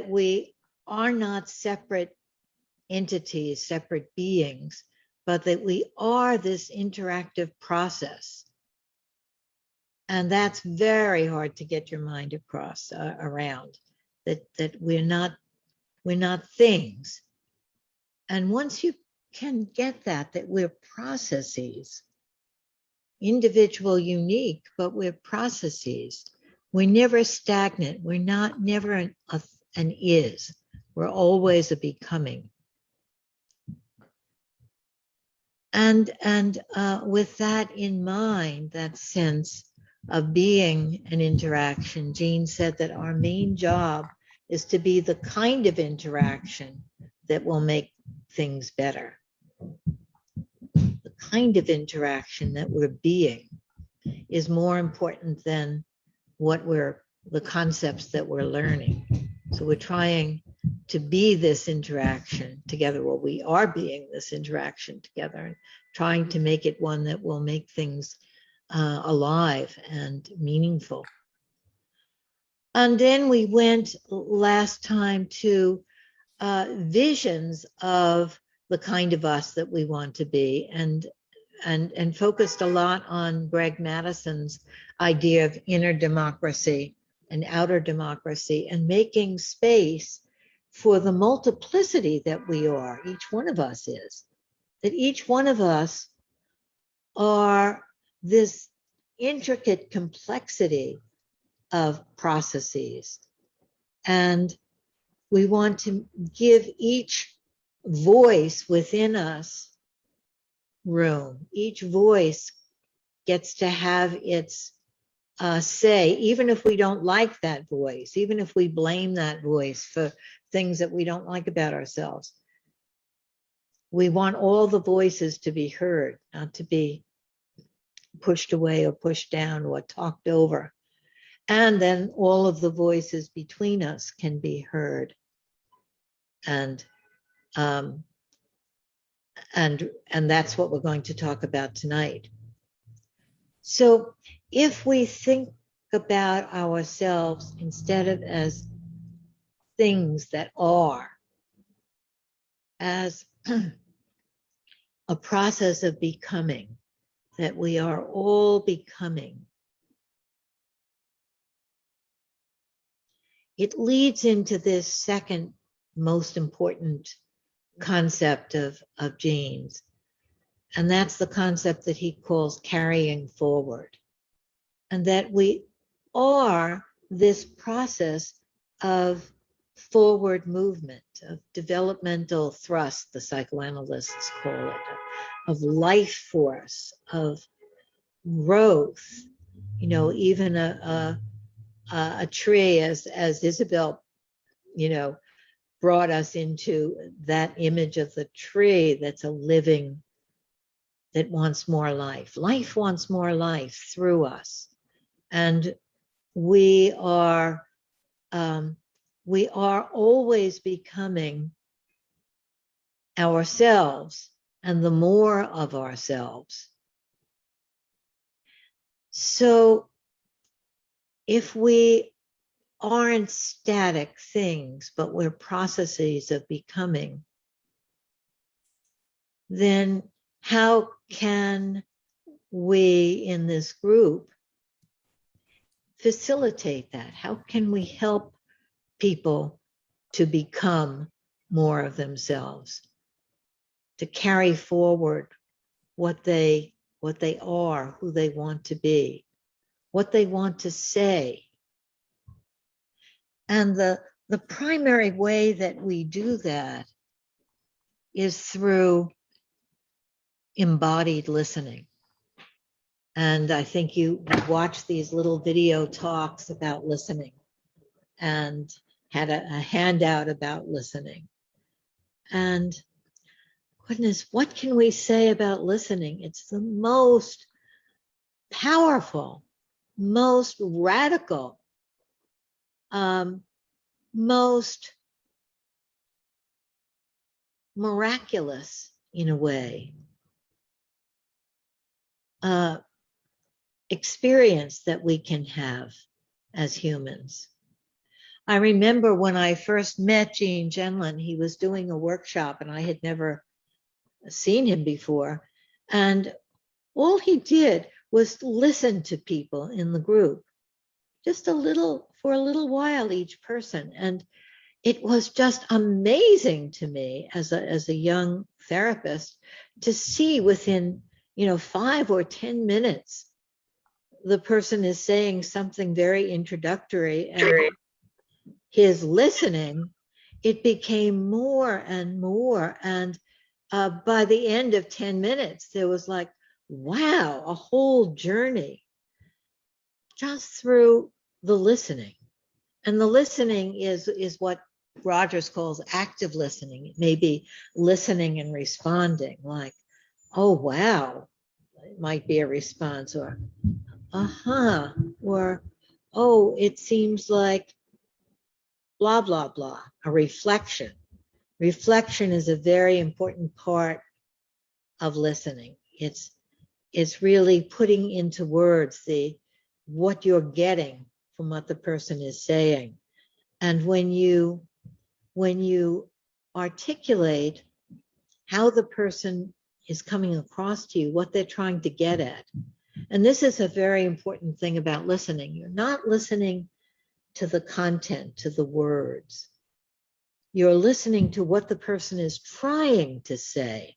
that we are not separate entities, separate beings, but that we are this interactive process. And that's very hard to get your mind across around, that we're not things. And once you can get that we're processes, individual, unique, but we're processes. We're never stagnant. We're never an is. We're always a becoming. And with that in mind, that sense of being an interaction, Jean said that our main job is to be the kind of interaction that will make things better. The kind of interaction that we're being is more important than the concepts that we're learning. So we're trying to be this interaction together. Well, we are being this interaction together and trying to make it one that will make things alive and meaningful. And then we went last time to visions of the kind of us that we want to be, and focused a lot on Greg Madison's idea of inner democracy and outer democracy, and making space for the multiplicity that we are, each one of us is, that each one of us are this intricate complexity of processes. And we want to give each voice within us room. Each voice gets to have its say, even if we don't like that voice, even if we blame that voice for things that we don't like about ourselves. We want all the voices to be heard, not to be pushed away or pushed down or talked over. And then all of the voices between us can be heard. And that's what we're going to talk about tonight. So if we think about ourselves instead of as things that are, as a process of becoming, that we are all becoming, it leads into this second most important concept of Jean's. And that's the concept that he calls carrying forward. And that we are this process of forward movement, of developmental thrust, the psychoanalysts call it, of life force, of growth. You know, even a tree, as Isabel, brought us into that image of the tree that's a living, that wants more life. Life wants more life through us. And we are always becoming ourselves and the more of ourselves. So if we aren't static things, but we're processes of becoming, then how can we in this group facilitate that? How can we help people to become more of themselves, to carry forward what they are, who they want to be, what they want to say? And the primary way that we do that is through embodied listening. And I think you watched these little video talks about listening and had a handout about listening. And goodness, what can we say about listening? It's the most powerful, most radical, most miraculous, in a way, experience that we can have as humans. I remember when I first met Gene Genlin, he was doing a workshop and I had never seen him before. And all he did was listen to people in the group, just for a little while each person. And it was just amazing to me as a young therapist to see within, 5 or 10 minutes, the person is saying something very introductory, and his listening, it became more and more. And by the end of 10 minutes, there was like, wow, a whole journey just through the listening. And the listening is what Rogers calls active listening. It may be listening and responding, like, oh, wow, it might be a response, or, uh-huh, or, oh, it seems like blah, blah, blah, a reflection. Reflection is a very important part of listening. It's really putting into words what you're getting from what the person is saying. And when you articulate how the person is coming across to you, what they're trying to get at. And this is a very important thing about listening. You're not listening to the content, to the words. You're listening to what the person is trying to say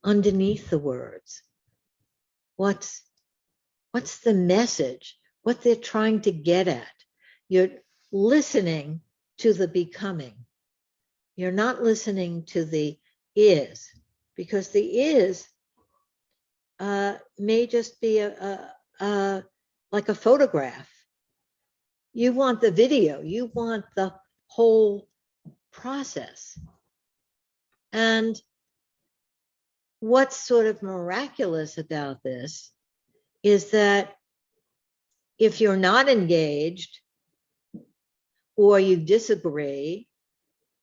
underneath the words. What's the message? What they're trying to get at. You're listening to the becoming. You're not listening to the is, because the is may just be like a photograph. You want the video. You want the whole process. And what's sort of miraculous about this is that if you're not engaged, or you disagree,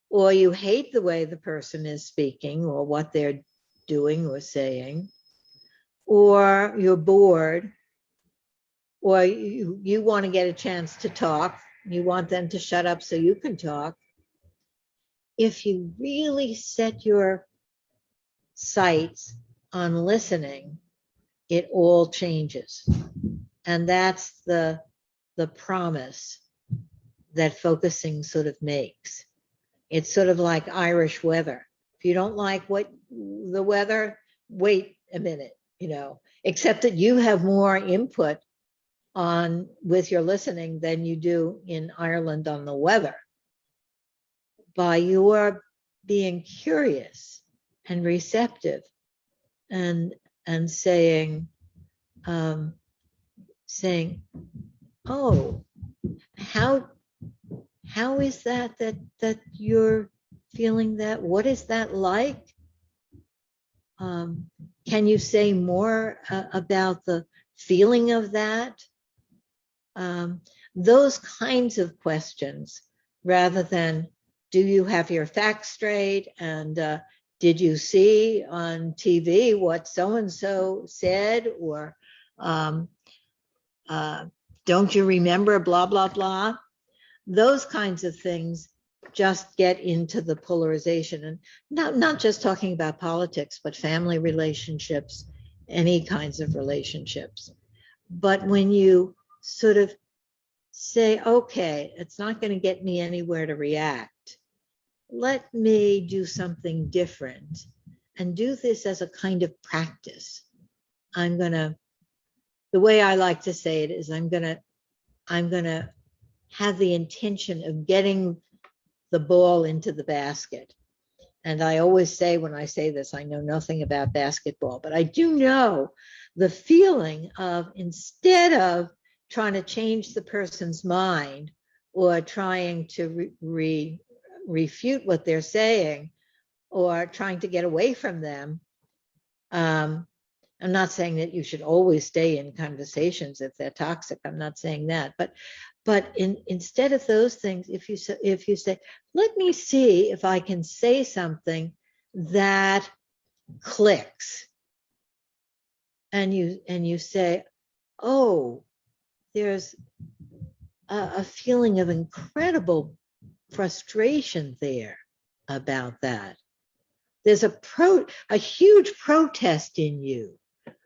or you hate the way the person is speaking or what they're doing or saying, or you're bored, or you want to get a chance to talk, you want them to shut up so you can talk. If you really set your sights on listening, it all changes. And that's the promise that focusing sort of makes. It's sort of like Irish weather. If you don't like the weather, wait a minute, except that you have more input with your listening than you do in Ireland on the weather. By your being curious and receptive and saying, oh, how is that you're feeling that? What is that like? Can you say more about the feeling of that? Those kinds of questions, rather than, do you have your facts straight? And did you see on TV what so-and-so said? Or don't you remember blah, blah, blah? Those kinds of things just get into the polarization. And not just talking about politics, but family relationships, any kinds of relationships. But when you sort of say, okay, it's not going to get me anywhere to react. Let me do something different and do this as a kind of practice. The way I like to say it is, I'm going to have the intention of getting the ball into the basket. And I always say, when I say this, I know nothing about basketball, but I do know the feeling of, instead of trying to change the person's mind or trying to refute what they're saying or trying to get away from them. I'm not saying that you should always stay in conversations if they're toxic. I'm not saying that, but instead of those things, if you say, let me see if I can say something that clicks, and you say, oh, there's a feeling of incredible frustration there about that. There's a huge protest in you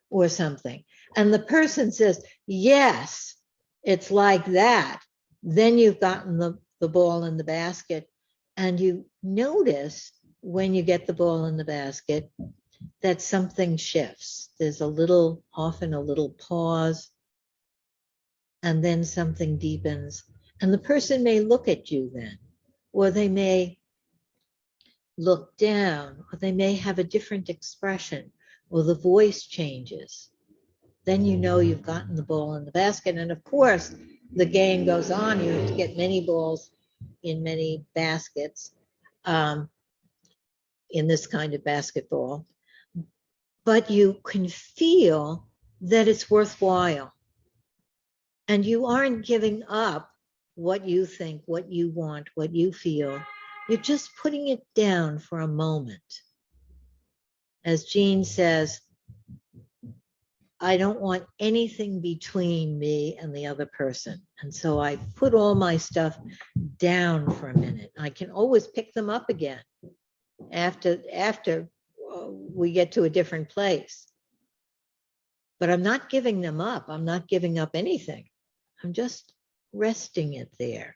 or something. And the person says, yes, it's like that. Then you've gotten the ball in the basket, and you notice when you get the ball in the basket that something shifts. There's often a little pause, and then something deepens. And the person may look at you then, or they may look down, or they may have a different expression, or the voice changes. Then you know you've gotten the ball in the basket. And of course, the game goes on. You have to get many balls in many baskets in this kind of basketball. But you can feel that it's worthwhile. And you aren't giving up what you think, what you want, what you feel. You're just putting it down for a moment. As Jean says, I don't want anything between me and the other person. And so I put all my stuff down for a minute. I can always pick them up again after we get to a different place. But I'm not giving them up. I'm not giving up anything. I'm just resting it there.